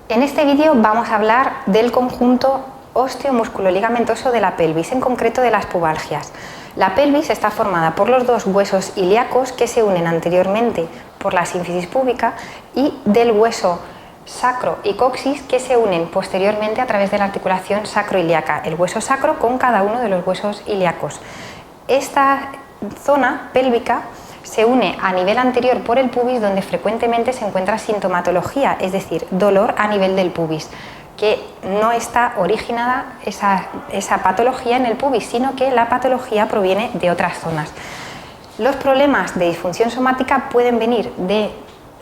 En este vídeo vamos a hablar del conjunto osteomusculoligamentario de la pelvis, en concreto de las pubalgias. La pelvis está formada por los dos huesos ilíacos que se unen anteriormente por la sínfisis púbica y del hueso sacro y coxis que se unen posteriormente a través de la articulación sacroiliaca, el hueso sacro con cada uno de los huesos ilíacos. Esta zona pélvica se une a nivel anterior por el pubis, donde frecuentemente se encuentra sintomatología, es decir, dolor a nivel del pubis, que no está originada esa patología en el pubis, sino que la patología proviene de otras zonas. Los problemas de disfunción somática pueden venir de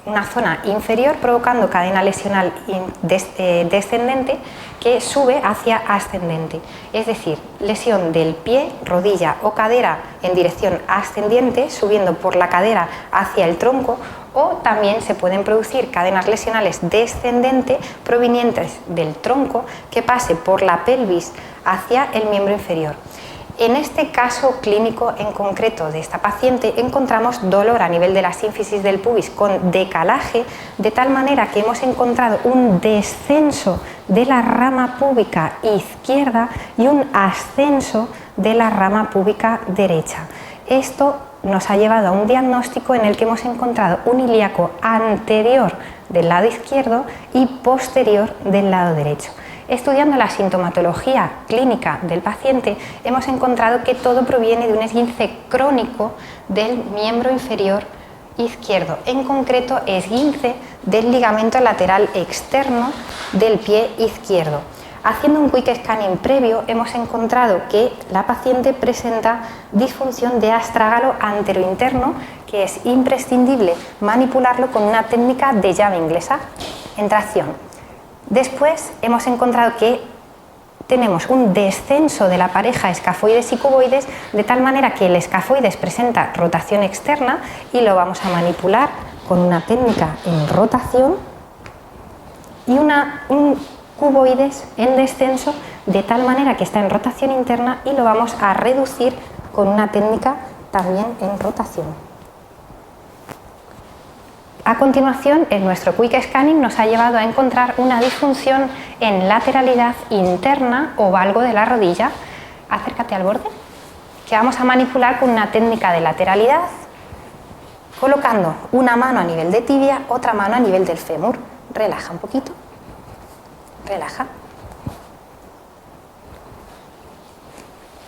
una zona inferior provocando cadena lesional descendente que sube hacia ascendente, es decir, lesión del pie, rodilla o cadera en dirección ascendiente, subiendo por la cadera hacia el tronco, o también se pueden producir cadenas lesionales descendente provenientes del tronco que pase por la pelvis hacia el miembro inferior. En este caso clínico en concreto de esta paciente encontramos dolor a nivel de la sínfisis del pubis con decalaje, de tal manera que hemos encontrado un descenso de la rama púbica izquierda y un ascenso de la rama púbica derecha. Esto nos ha llevado a un diagnóstico en el que hemos encontrado un ilíaco anterior del lado izquierdo y posterior del lado derecho. Estudiando la sintomatología clínica del paciente, hemos encontrado que todo proviene de un esguince crónico del miembro inferior izquierdo, en concreto esguince del ligamento lateral externo del pie izquierdo. Haciendo un quick scanning previo, hemos encontrado que la paciente presenta disfunción de astrágalo anterointerno, que es imprescindible manipularlo con una técnica de llave inglesa en tracción. Después hemos encontrado que tenemos un descenso de la pareja escafoides y cuboides, de tal manera que el escafoides presenta rotación externa y lo vamos a manipular con una técnica en rotación y un cuboides en descenso, de tal manera que está en rotación interna y lo vamos a reducir con una técnica también en rotación. A continuación, en nuestro quick scanning nos ha llevado a encontrar una disfunción en lateralidad interna o valgo de la rodilla. Acércate al borde, que vamos a manipular con una técnica de lateralidad, colocando una mano a nivel de tibia, otra mano a nivel del fémur. Relaja un poquito, relaja.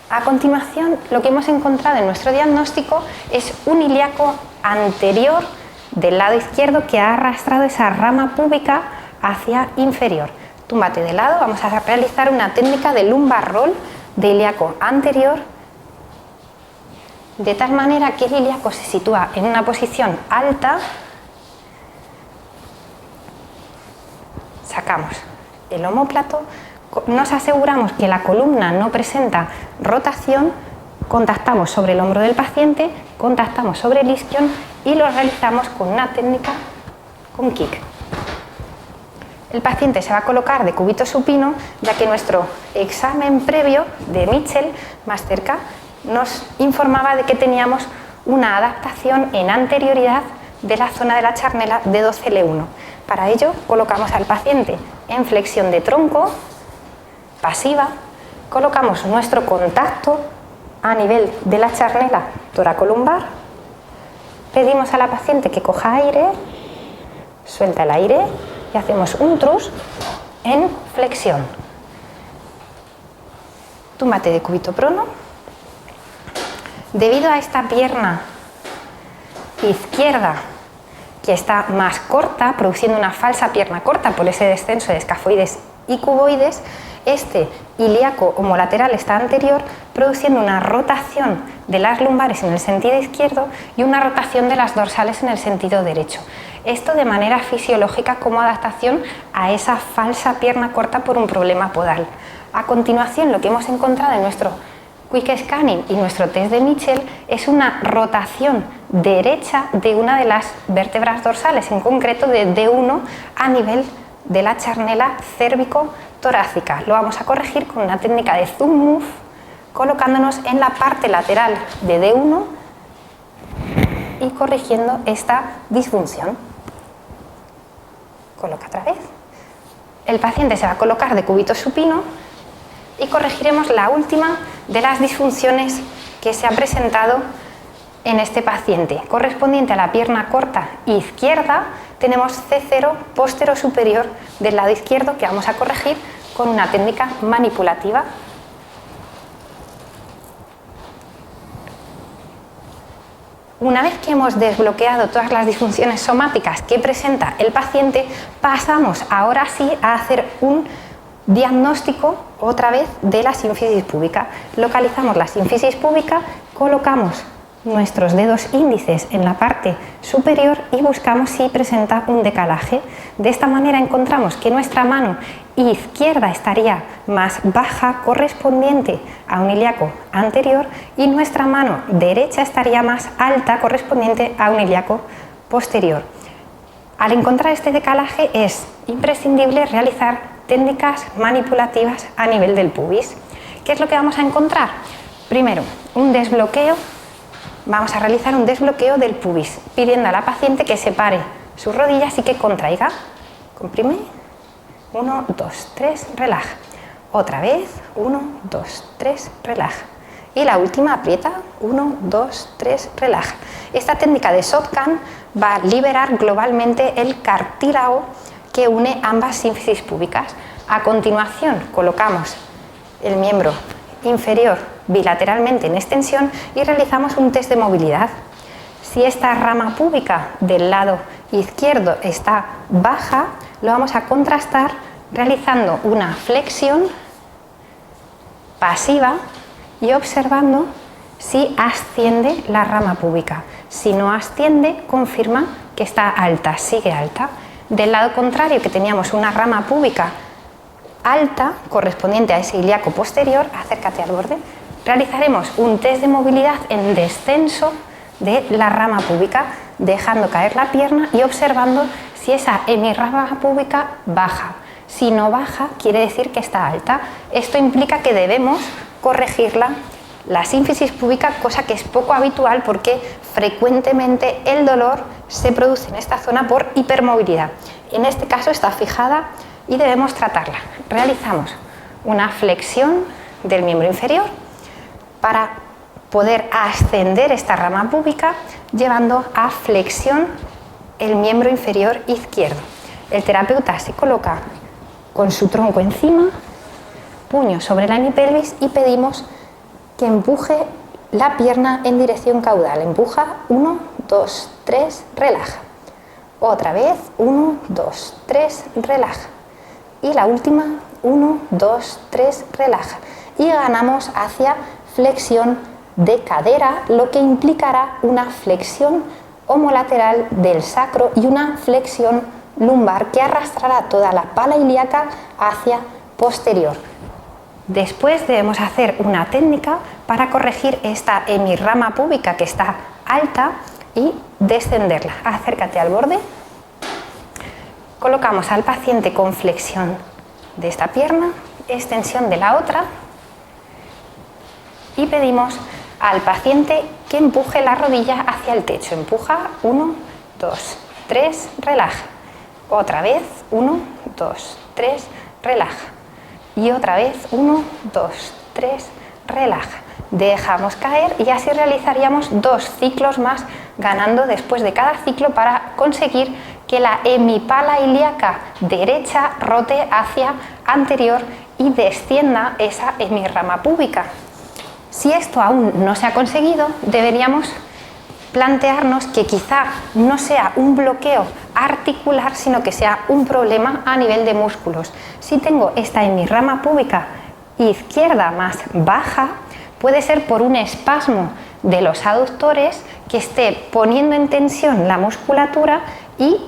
A continuación, lo que hemos encontrado en nuestro diagnóstico es un ilíaco anterior del lado izquierdo que ha arrastrado esa rama púbica hacia inferior. Túmbate de lado, vamos a realizar una técnica de lumbar roll de ilíaco anterior, de tal manera que el ilíaco se sitúa en una posición alta. Sacamos el omóplato, nos aseguramos que la columna no presenta rotación, contactamos sobre el hombro del paciente, contactamos sobre el isquion y lo realizamos con una técnica con kick. El paciente se va a colocar de cúbito supino, ya que nuestro examen previo de Mitchell, más cerca, nos informaba de que teníamos una adaptación en anterioridad de la zona de la charnela de 12L1. Para ello, colocamos al paciente en flexión de tronco, pasiva, colocamos nuestro contacto a nivel de la charnela toracolumbar, pedimos a la paciente que coja aire, suelta el aire y hacemos un trus en flexión. Túmbate de cúbito prono. Debido a esta pierna izquierda que está más corta, produciendo una falsa pierna corta por ese descenso de escafoides y cuboides, este ilíaco homolateral está anterior, produciendo una rotación de las lumbares en el sentido izquierdo y una rotación de las dorsales en el sentido derecho. Esto de manera fisiológica como adaptación a esa falsa pierna corta por un problema podal. A continuación, lo que hemos encontrado en nuestro quick scanning y nuestro test de Mitchell es una rotación derecha de una de las vértebras dorsales, en concreto de D1 a nivel de la charnela cérvico-torácica. Lo vamos a corregir con una técnica de zoom move, colocándonos en la parte lateral de D1 y corrigiendo esta disfunción. Coloca otra vez. El paciente se va a colocar de cúbito supino y corregiremos la última de las disfunciones que se ha presentado en este paciente. Correspondiente a la pierna corta izquierda, tenemos C0 póstero-superior del lado izquierdo que vamos a corregir con una técnica manipulativa. Una vez que hemos desbloqueado todas las disfunciones somáticas que presenta el paciente, pasamos ahora sí a hacer un diagnóstico otra vez de la sínfisis púbica. Localizamos la sínfisis púbica, colocamos nuestros dedos índices en la parte superior y buscamos si presenta un decalaje. De esta manera encontramos que nuestra mano izquierda estaría más baja, correspondiente a un ilíaco anterior, y nuestra mano derecha estaría más alta, correspondiente a un ilíaco posterior. Al encontrar este decalaje es imprescindible realizar técnicas manipulativas a nivel del pubis. ¿Qué es lo que vamos a encontrar? Primero, un desbloqueo. Vamos a realizar un desbloqueo del pubis, pidiendo a la paciente que separe sus rodillas y que contraiga. Comprime. 1, 2, 3, relaja. Otra vez. 1, 2, 3, relaja. Y la última, aprieta. 1, 2, 3, relaja. Esta técnica de Shotgun va a liberar globalmente el cartílago que une ambas sínfisis púbicas. A continuación, colocamos el miembro inferior bilateralmente en extensión y realizamos un test de movilidad. Si esta rama púbica del lado izquierdo está baja, lo vamos a contrastar realizando una flexión pasiva y observando si asciende la rama púbica. Si no asciende, confirma que está alta, sigue alta. Del lado contrario, que teníamos una rama púbica alta, correspondiente a ese ilíaco posterior, acércate al borde, realizaremos un test de movilidad en descenso de la rama púbica, dejando caer la pierna y observando si esa hemirrama púbica baja. Si no baja, quiere decir que está alta. Esto implica que debemos corregirla, la sínfisis púbica, cosa que es poco habitual porque frecuentemente el dolor se produce en esta zona por hipermovilidad. En este caso está fijada y debemos tratarla. Realizamos una flexión del miembro inferior para poder ascender esta rama púbica, llevando a flexión el miembro inferior izquierdo. El terapeuta se coloca con su tronco encima, puño sobre la hemipelvis, y pedimos que empuje la pierna en dirección caudal. Empuja, 1, 2, 3, relaja. Otra vez, 1, 2, 3, relaja. Y la última, 1, 2, 3, relaja. Y ganamos hacia flexión de cadera, lo que implicará una flexión homolateral del sacro y una flexión lumbar que arrastrará toda la pala ilíaca hacia posterior. Después debemos hacer una técnica para corregir esta hemirrama púbica que está alta y descenderla. Acércate al borde. Colocamos al paciente con flexión de esta pierna, extensión de la otra, y pedimos al paciente que empuje la rodilla hacia el techo. Empuja, 1, 2, 3, relaja. Otra vez, 1, 2, 3, relaja. Y otra vez, 1, 2, 3, relaja. Dejamos caer y así realizaríamos 2 ciclos más, ganando después de cada ciclo para conseguir que la hemipala ilíaca derecha rote hacia anterior y descienda esa hemirrama púbica. Si esto aún no se ha conseguido, deberíamos plantearnos que quizá no sea un bloqueo articular, sino que sea un problema a nivel de músculos. Si tengo esta hemirrama púbica izquierda más baja, puede ser por un espasmo de los aductores que esté poniendo en tensión la musculatura y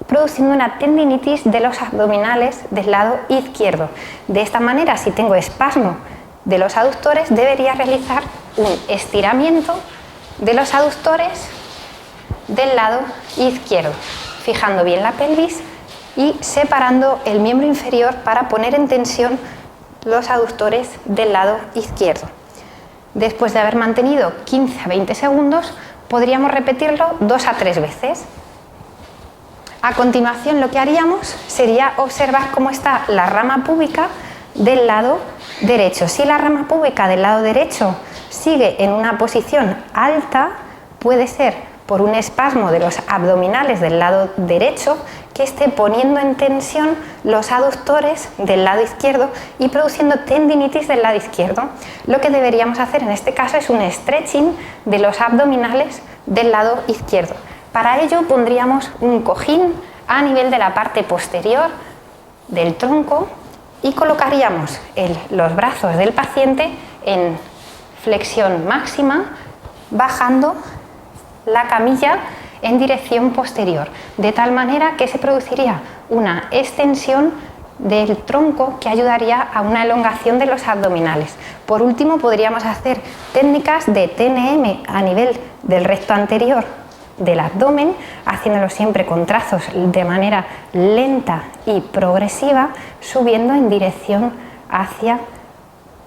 produciendo una tendinitis de los abdominales del lado izquierdo. De esta manera, si tengo espasmo de los aductores, debería realizar un estiramiento de los aductores del lado izquierdo, fijando bien la pelvis y separando el miembro inferior para poner en tensión los aductores del lado izquierdo. Después de haber mantenido 15 a 20 segundos, podríamos repetirlo 2 a 3 veces. A continuación, lo que haríamos sería observar cómo está la rama púbica del lado derecho. Si la rama púbica del lado derecho sigue en una posición alta, puede ser por un espasmo de los abdominales del lado derecho que esté poniendo en tensión los aductores del lado izquierdo y produciendo tendinitis del lado izquierdo. Lo que deberíamos hacer en este caso es un stretching de los abdominales del lado izquierdo. Para ello pondríamos un cojín a nivel de la parte posterior del tronco y colocaríamos los brazos del paciente en flexión máxima, bajando la camilla en dirección posterior, de tal manera que se produciría una extensión del tronco que ayudaría a una elongación de los abdominales. Por último, podríamos hacer técnicas de TNM a nivel del recto anterior del abdomen, haciéndolo siempre con trazos de manera lenta y progresiva, subiendo en dirección hacia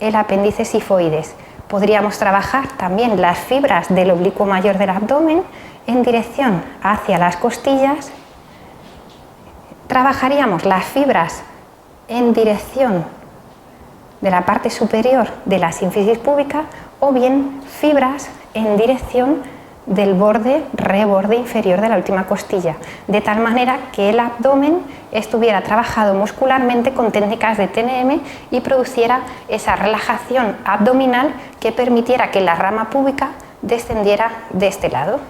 el apéndice sifoides. Podríamos trabajar también las fibras del oblicuo mayor del abdomen en dirección hacia las costillas. Trabajaríamos las fibras en dirección de la parte superior de la sínfisis púbica o bien fibras en dirección del reborde inferior de la última costilla, de tal manera que el abdomen estuviera trabajado muscularmente con técnicas de TNM y produciera esa relajación abdominal que permitiera que la rama púbica descendiera de este lado.